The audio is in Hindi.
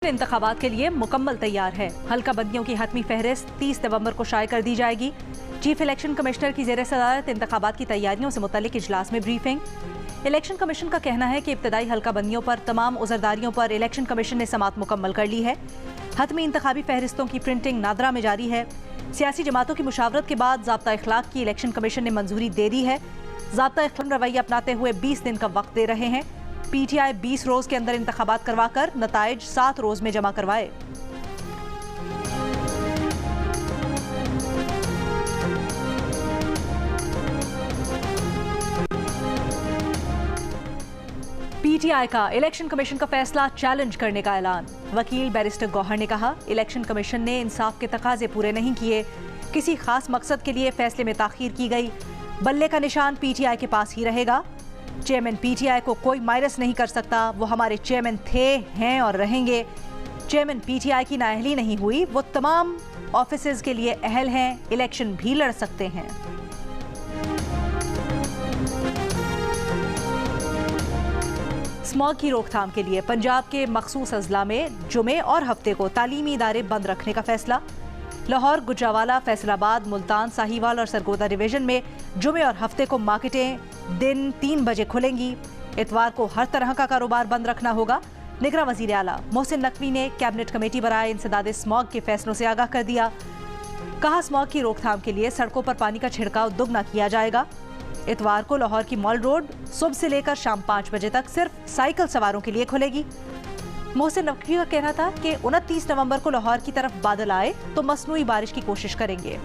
इंतखाबात के लिए मुकम्मल तैयार है। हल्का बंदियों की हतमी फहरिस्त 30 नवंबर को शाये कर दी जाएगी। चीफ इलेक्शन कमिश्नर की ज़ेर सदारत इंतखाबात की तैयारियों से मुतल्लिक इजलास में ब्रीफिंग। इलेक्शन कमीशन का कहना है कि इब्तदाई हल्का बंदियों पर तमाम उज़रदारियों पर इलेक्शन कमीशन ने समात मुकम्मल कर ली है। हतमी इंतखाबी फहरिस्तों की प्रिंटिंग नादरा में जारी है। सियासी जमातों की मुशावरत के बाद ज़ाब्ता इखलाक की इलेक्शन कमीशन ने मंजूरी दे दी है। ज़ाब्ता इखलाक रवैया अपनाते हुए 20 दिन का वक्त दे रहे हैं। PTI 20 रोज के अंदर इंतखाबात करवाकर नताइज 7 रोज में जमा करवाए। PTI का इलेक्शन कमीशन का फैसला चैलेंज करने का ऐलान। वकील बैरिस्टर गौहर ने कहा, इलेक्शन कमीशन ने इंसाफ के तकाजे पूरे नहीं किए, किसी खास मकसद के लिए फैसले में ताखीर की गई। बल्ले का निशान PTI के पास ही रहेगा। चेयरमैन PTI को कोई माइनस नहीं कर सकता। वो हमारे चेयरमैन थे, हैं और रहेंगे। चेयरमैन PTI की नाअहली नहीं हुई, वो तमाम ऑफिसेज के लिए अहल हैं, इलेक्शन भी लड़ सकते हैं। स्मॉग की रोकथाम के लिए पंजाब के मखसूस अजला में जुमे और हफ्ते को तालीमी इदारे बंद रखने का फैसला। लाहौर, गुजरावाला, फैसलाबाद, मुल्तान, साहिवाल और सरगोदा डिवीजन में जुमे और हफ्ते को मार्केटें दिन 3 बजे खुलेंगी। इतवार को हर तरह का कारोबार बंद रखना होगा। निगरान वज़ीर आला मोहसिन नकवी ने कैबिनेट कमेटी बनाए इंसदाद स्मॉग के फैसलों से आगाह कर दिया। कहा, स्मॉग की रोकथाम के लिए सड़कों पर पानी का छिड़काव दुगना किया जाएगा। इतवार को लाहौर की मॉल रोड सुबह से लेकर शाम 5 बजे तक सिर्फ साइकिल सवारों के लिए खुलेगी। मोहसिन नकवी का कहना था कि 29 नवंबर को लाहौर की तरफ बादल आए तो मसनूई बारिश की कोशिश करेंगे।